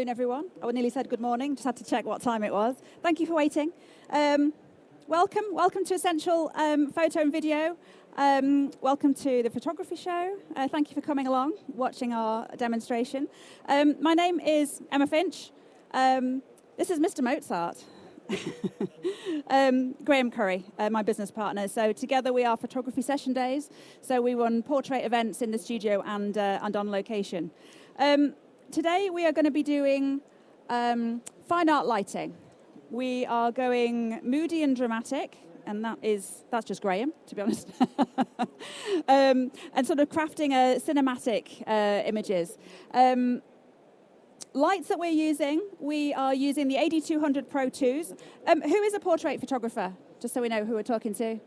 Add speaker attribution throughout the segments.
Speaker 1: afternoon, everyone. I nearly said good morning, just had to check what time it was. Thank you for waiting. Welcome to Essential Photo and Video. Welcome to the photography show. Thank you for coming along, watching our demonstration. My name is Emma Finch. This is Mr. Mozart. Graham Currey, my business partner. So together we are photography session days. So we run portrait events in the studio and on location. Today we are going to be doing fine art lighting. We are going moody and dramatic, and that's just Graham, to be honest. And sort of crafting cinematic images. Lights that we are using the 8200 Pro 2s. Who is a portrait photographer? Just so we know who we're talking to.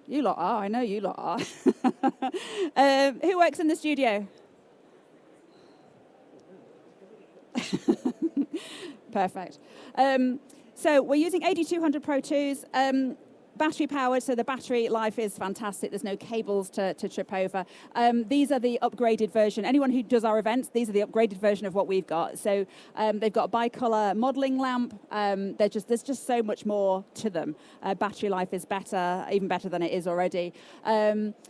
Speaker 1: You lot are, I know you lot are. Who works in the studio? Perfect. So we're using 8200 Pro 2s. Battery powered, so the battery life is fantastic. There's no cables to trip over. These are the upgraded version. Anyone who does our events, these are the upgraded version of what we've got. So they've got a bicolor modeling lamp. There's just so much more to them. Battery life is better, even better than it is already.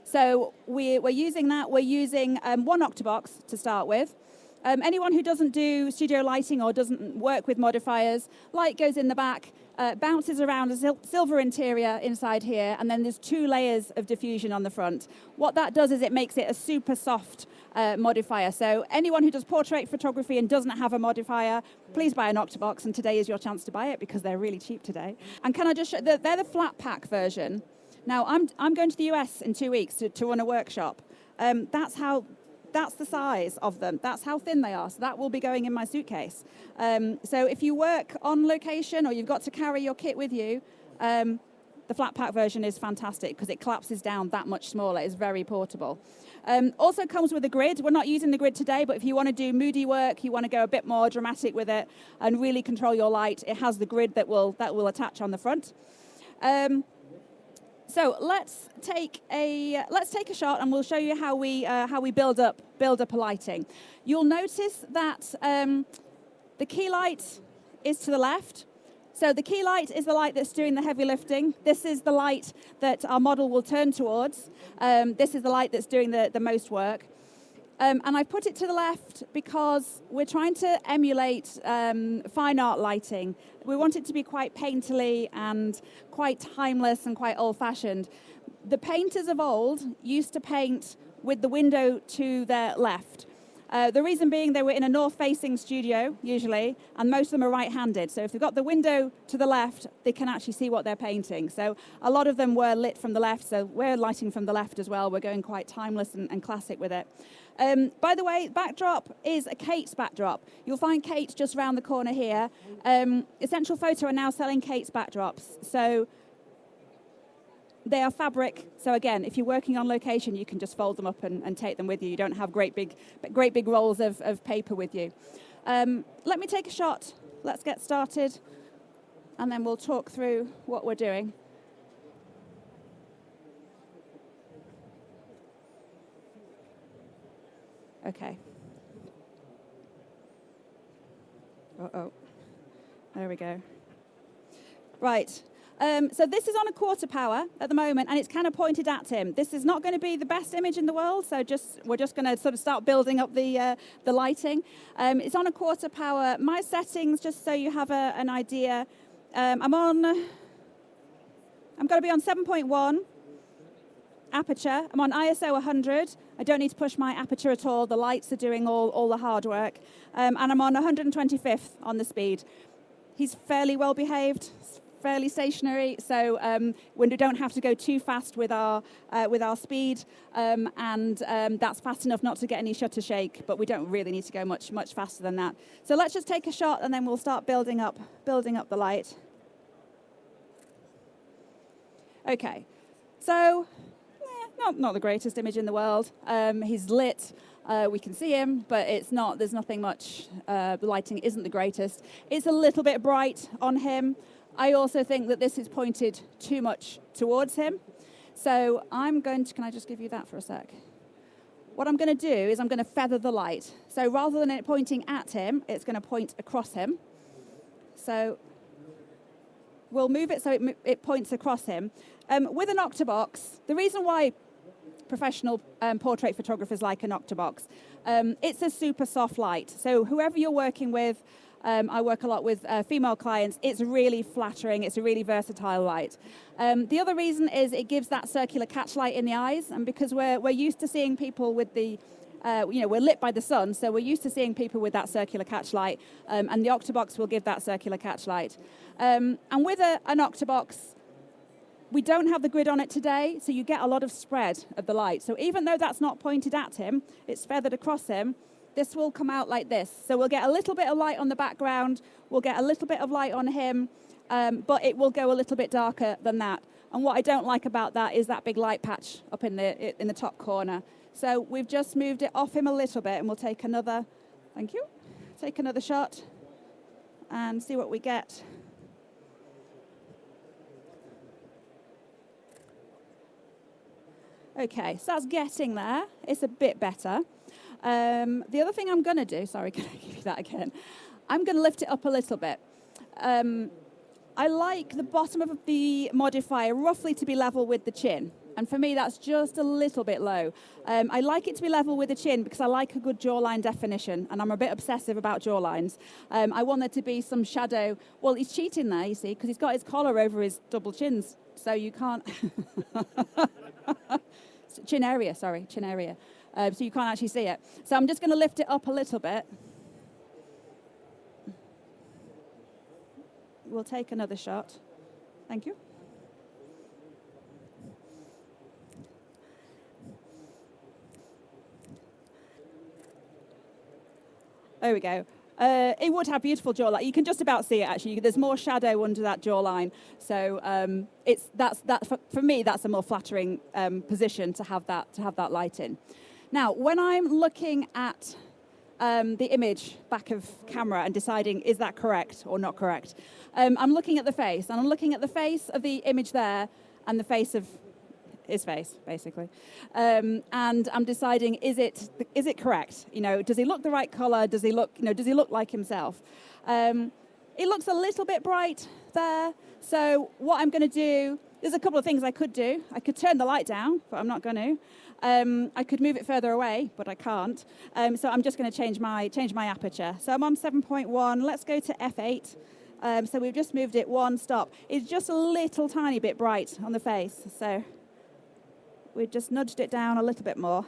Speaker 1: So we're using that. We're using one octabox to start with. Anyone who doesn't do studio lighting or doesn't work with modifiers, light goes in the back, bounces around a silver interior inside here, and then there's 2 layers of diffusion on the front. What that does is it makes it a super soft modifier. So anyone who does portrait photography and doesn't have a modifier, please buy an octabox, and today is your chance to buy it because they're really cheap today. And can I just show, they're the flat pack version. Now, I'm going to the US in 2 weeks to run a workshop. That's the size of them. That's how thin they are. So that will be going in my suitcase. So if you work on location or you've got to carry your kit with you, the flat pack version is fantastic because it collapses down that much smaller. It's very portable. Also comes with a grid. We're not using the grid today, but if you want to do moody work, you want to go a bit more dramatic with it and really control your light, it has the grid that will attach on the front. So let's take a shot, and we'll show you how we build up a lighting. You'll notice that the key light is to the left. So the key light is the light that's doing the heavy lifting. This is the light that our model will turn towards. This is the light that's doing the most work. And I put it to the left because we're trying to emulate fine art lighting. We want it to be quite painterly and quite timeless and quite old-fashioned. The painters of old used to paint with the window to their left. The reason being they were in a north-facing studio, usually, and most of them are right-handed. So if they've got the window to the left, they can actually see what they're painting. So a lot of them were lit from the left, so we're lighting from the left as well. We're going quite timeless and classic with it. By the way, backdrop is a Kate's backdrop. You'll find Kate's just around the corner here. Essential Photo are now selling Kate's backdrops. So they are fabric. So again, if you're working on location, you can just fold them up and take them with you. You don't have great big rolls of paper with you. Let me take a shot. Let's get started, and then we'll talk through what we're doing. Okay. Uh-oh. There we go. Right. So this is on a quarter power at the moment, and it's kind of pointed at him. This is not going to be the best image in the world, so we're just going to sort of start building up the lighting. It's on a quarter power. My settings, just so you have an idea, I'm going to be on 7.1 aperture. I'm on ISO 100. I don't need to push my aperture at all. The lights are doing all the hard work. And I'm on 125th on the speed. He's fairly well behaved, fairly stationary, so we don't have to go too fast with our speed, and that's fast enough not to get any shutter shake, but we don't really need to go much faster than that. So let's just take a shot, and then we'll start building up the light. Okay, so not the greatest image in the world. He's lit. We can see him, but there's nothing much. The lighting isn't the greatest. It's a little bit bright on him. I also think that this is pointed too much towards him. So can I just give you that for a sec? What I'm going to do is I'm going to feather the light. So rather than it pointing at him, it's going to point across him. So we'll move it so it points across him. With an octobox, the reason why professional portrait photographers like an octobox, it's a super soft light. So whoever you're working with, I work a lot with female clients, it's really flattering, it's a really versatile light. The other reason is it gives that circular catch light in the eyes, and because we're used to seeing people with the, we're lit by the sun, so we're used to seeing people with that circular catch light, and the octobox will give that circular catch light. And with an octobox, we don't have the grid on it today, so you get a lot of spread of the light. So even though that's not pointed at him, it's feathered across him, this will come out like this. So we'll get a little bit of light on the background, we'll get a little bit of light on him, but it will go a little bit darker than that. And what I don't like about that is that big light patch up in the top corner. So we've just moved it off him a little bit, and we'll take another, thank you, take another shot and see what we get. Okay, so that's getting there. It's a bit better. The other thing I'm going to do, sorry, can I give you that again? I'm going to lift it up a little bit. I like the bottom of the modifier roughly to be level with the chin. And for me, that's just a little bit low. I like it to be level with the chin because I like a good jawline definition, and I'm a bit obsessive about jawlines. I want there to be some shadow. Well, he's cheating there, you see, because he's got his collar over his double chins, so you can't... chin area. So you can't actually see it. So I'm just going to lift it up a little bit. We'll take another shot. Thank you. There we go. It would have beautiful jawline. You can just about see it, actually. There's more shadow under that jawline. So for me, that's a more flattering position to have that light in. Now, when I'm looking at the image back of camera and deciding is that correct or not correct, I'm looking at the face. And I'm looking at the face of the image there and the face of his face, basically. And I'm deciding, is it correct? You know, does he look the right color? Does he look like himself? It looks a little bit bright there. So what I'm going to do, there's a couple of things I could do. I could turn the light down, but I'm not going to. I could move it further away, but I can't. So I'm just going to change my aperture. So I'm on 7.1. Let's go to f8. So we've just moved it one stop. It's just a little tiny bit bright on the face. So we've just nudged it down a little bit more.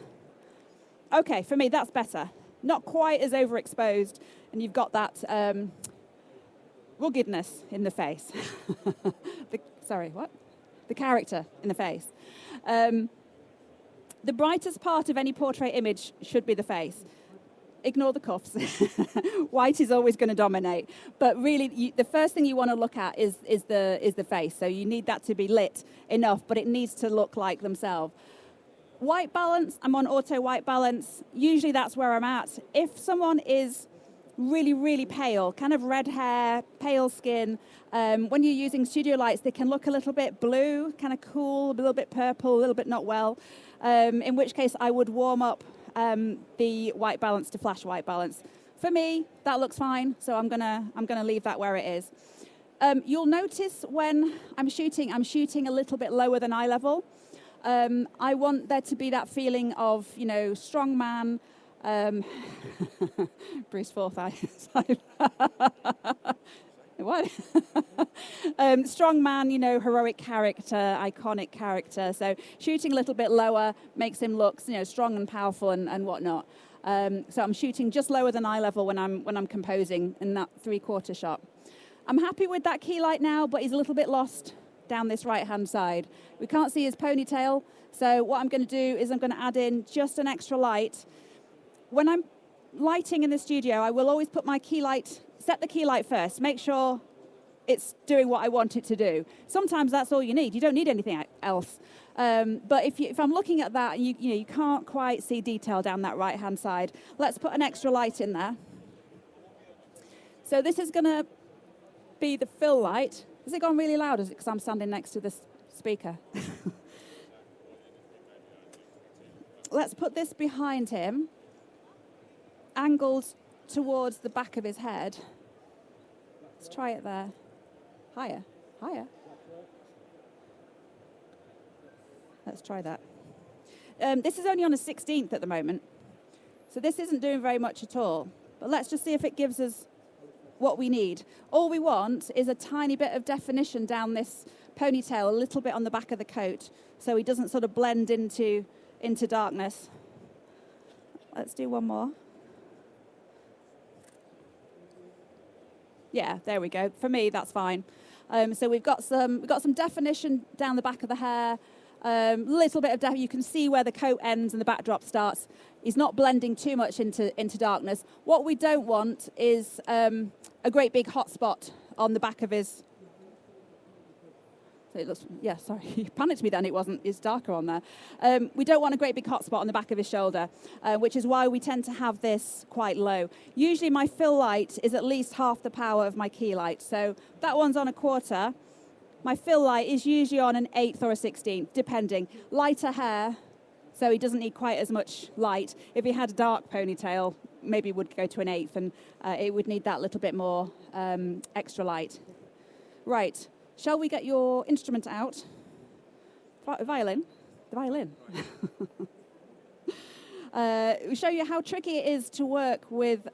Speaker 1: Okay, for me, that's better. Not quite as overexposed, and you've got that ruggedness in the face. The character in the face. The brightest part of any portrait image should be the face. Ignore the cuffs. White is always going to dominate. But really, the first thing you want to look at is the face. So you need that to be lit enough, but it needs to look like themselves. White balance, I'm on auto white balance. Usually that's where I'm at. If someone is really, really pale, kind of red hair, pale skin, when you're using studio lights, they can look a little bit blue, kind of cool, a little bit purple, a little bit not well, in which case I would warm up the white balance to flash white balance. For me, that looks fine, so I'm gonna leave that where it is. You'll notice when I'm shooting a little bit lower than eye level. I want there to be that feeling of, strong man. Bruce Forsyth. What? Strong man, heroic character, iconic character. So shooting a little bit lower makes him look, strong and powerful and whatnot. So I'm shooting just lower than eye level when I'm composing in that 3/4 shot. I'm happy with that key light now, but he's a little bit lost down this right-hand side. We can't see his ponytail, so what I'm going to do is I'm going to add in just an extra light. When I'm lighting in the studio, I will always put my key light, set the key light first, make sure it's doing what I want it to do. Sometimes that's all you need. You don't need anything else. But if I'm looking at that, you can't quite see detail down that right-hand side, let's put an extra light in there. So this is going to be the fill light. Has it gone really loud? Is it because I'm standing next to this speaker? let's put this behind him, angled towards the back of his head. Let's try it there. Higher, higher. Let's try that. This is only on a 16th at the moment, so this isn't doing very much at all. But let's just see if it gives us what we need. All we want is a tiny bit of definition down this ponytail, a little bit on the back of the coat, so he doesn't sort of blend into darkness. Let's do one more. Yeah, there we go. For me, that's fine. So we've got some definition down the back of the hair. Little bit of you can see where the coat ends and the backdrop starts. He's not blending too much into darkness. What we don't want is a great big hot spot on the back of his. So it looks, yeah, sorry, you panicked me then. It's darker on there. We don't want a great big hot spot on the back of his shoulder, which is why we tend to have this quite low. Usually my fill light is at least half the power of my key light. So that one's on a 1/4. My fill light is usually on an 1/8 or a 16th, depending. Lighter hair, so he doesn't need quite as much light. If he had a dark ponytail, maybe would go to an 1/8, and it would need that little bit more extra light. Right, shall we get your instrument out? Violin? The violin. We'll show you how tricky it is to work with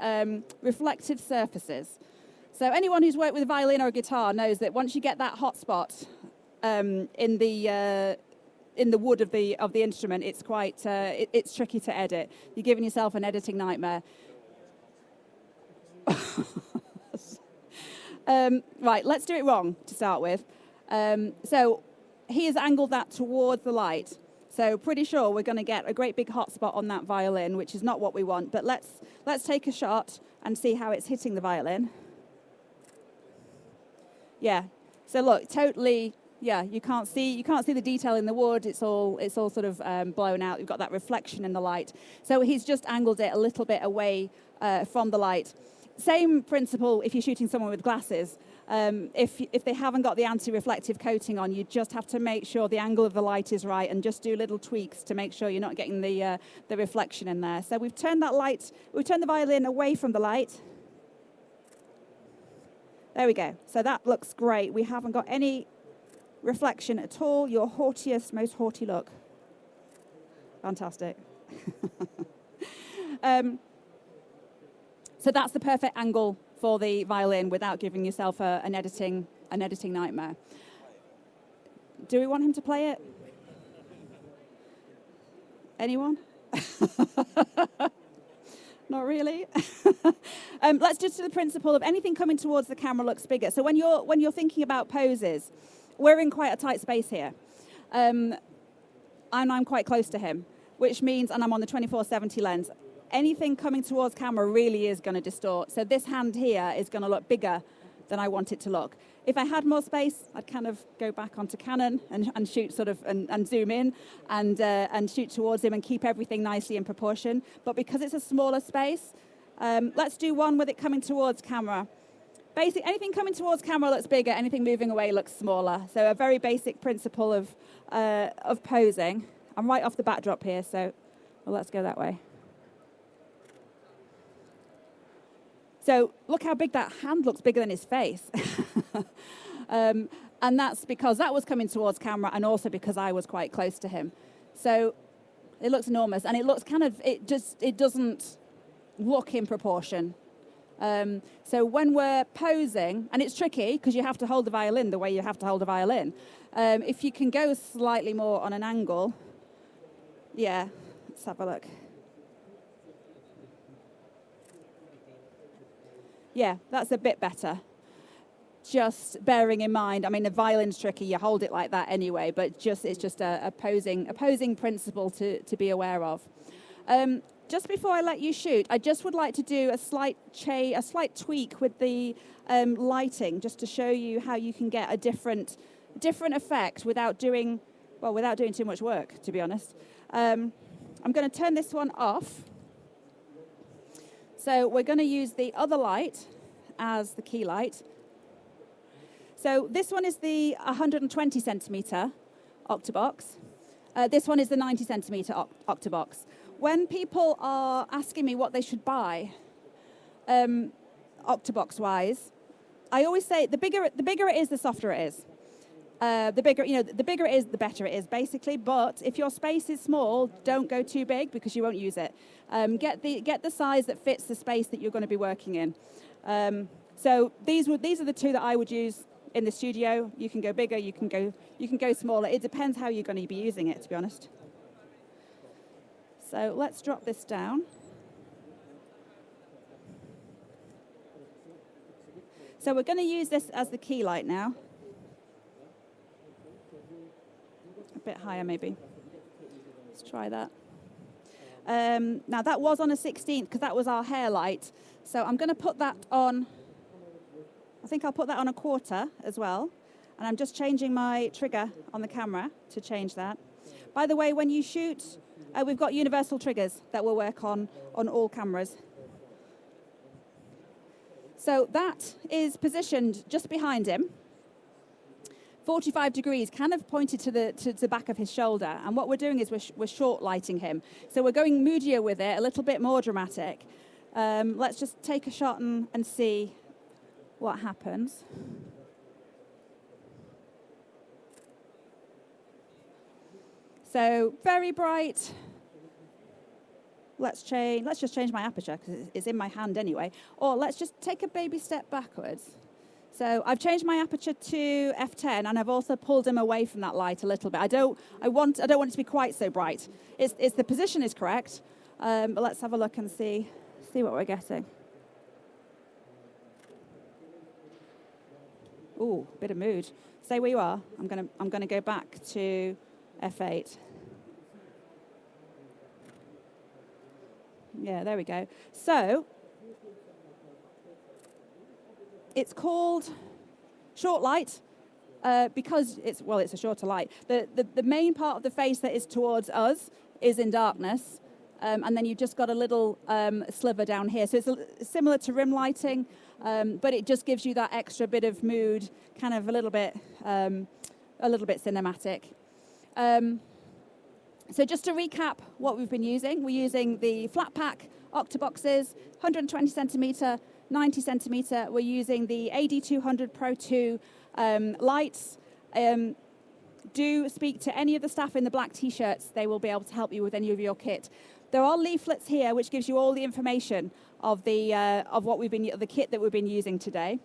Speaker 1: reflective surfaces. So anyone who's worked with a violin or a guitar knows that once you get that hot spot in the wood of the instrument, it's quite it's tricky to edit. You're giving yourself an editing nightmare. Right, let's do it wrong to start with. So he has angled that towards the light. So pretty sure we're going to get a great big hot spot on that violin, which is not what we want. But let's take a shot and see how it's hitting the violin. Yeah. So look, totally. Yeah, you can't see the detail in the wood. It's all sort of blown out. You've got that reflection in the light. So he's just angled it a little bit away from the light. Same principle if you're shooting someone with glasses. If they haven't got the anti-reflective coating on, you just have to make sure the angle of the light is right and just do little tweaks to make sure you're not getting the reflection in there. So we've turned the violin away from the light. There we go. So that looks great. We haven't got any reflection at all. Your haughtiest, most haughty look. Fantastic. So that's the perfect angle for the violin without giving yourself an editing nightmare. Do we want him to play it? Anyone? Not really. Let's just do the principle of anything coming towards the camera looks bigger. So when you're thinking about poses, we're in quite a tight space here, and I'm quite close to him, which means, and I'm on the 24-70 lens. Anything coming towards camera really is going to distort. So this hand here is going to look bigger than I want it to look. If I had more space, I'd kind of go back onto Canon and shoot sort of and zoom in and shoot towards him and keep everything nicely in proportion. But because it's a smaller space, let's do one with it coming towards camera. Basically, anything coming towards camera looks bigger. Anything moving away looks smaller. So a very basic principle of posing. I'm right off the backdrop here, so let's go that way. So look how big that hand looks, bigger than his face. And that's because that was coming towards camera and also because I was quite close to him. So it looks enormous, and it looks it doesn't look in proportion. So when we're posing, and it's tricky because you have to hold the violin the way you have to hold a violin. If you can go slightly more on an angle, yeah, let's have a look. Yeah, that's a bit better. Just bearing in mind, I mean, the violin's tricky. You hold it like that anyway, but it's just a posing principle to be aware of. Just before I let you shoot, I just would like to do a slight tweak with the lighting, just to show you how you can get a different effect without doing too much work, to be honest. I'm going to turn this one off. So we're going to use the other light as the key light. So this one is the 120 centimeter octabox. This one is the 90 centimetre Octobox. When people are asking me what they should buy, Octobox-wise, I always say the bigger it is, the softer it is. The bigger it is, the better it is, basically. But if your space is small, don't go too big because you won't use it. Get the size that fits the space that you're going to be working in. So these are the two that I would use in the studio. You can go bigger, you can go smaller. It depends how you're going to be using it, to be honest. So let's drop this down. So we're going to use this as the key light now. A bit higher, maybe. Let's try that. Now that was on a 16th because that was our hair light. So I'm going to put that on. I think I'll put that on a 1/4 as well. And I'm just changing my trigger on the camera to change that. By the way, when you shoot, we've got universal triggers that will work on all cameras. So that is positioned just behind him, 45 degrees, kind of pointed to the back of his shoulder. And what we're doing is we're short lighting him. So we're going moodier with it, a little bit more dramatic. Let's just take a shot and see what happens. So very bright. Let's just change my aperture because it's in my hand anyway. Or let's just take a baby step backwards. So I've changed my aperture to f10 and I've also pulled him away from that light a little bit. I don't want it to be quite so bright. It's the position is correct, but let's have a look and see what we're getting. Ooh, bit of mood. Stay where you are. I'm gonna go back to f8. Yeah, there we go. So it's called short light because it's a shorter light. The main part of the face that is towards us is in darkness, and then you've just got a little sliver down here. So it's similar to rim lighting, but it just gives you that extra bit of mood, kind of a little bit cinematic. So just to recap what we've been using, we're using the flat pack Octoboxes, 120 centimetre, 90 centimetre. We're using the AD200 Pro 2 lights. Do speak to any of the staff in the black T-shirts. They will be able to help you with any of your kit. There are leaflets here which gives you all the information of the kit that we've been using today.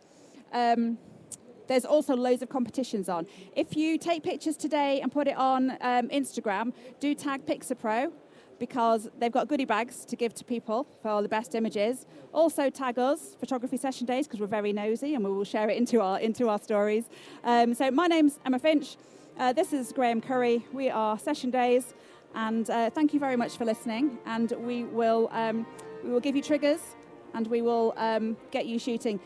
Speaker 1: There's also loads of competitions on. If you take pictures today and put it on Instagram, do tag PiXAPRO because they've got goodie bags to give to people for the best images. Also tag us, Photography Session Days, because we're very nosy and we will share it into our stories. So my name's Emma Finch. This is Graham Currey. We are Session Days, and thank you very much for listening. And we will give you triggers, and we will get you shooting.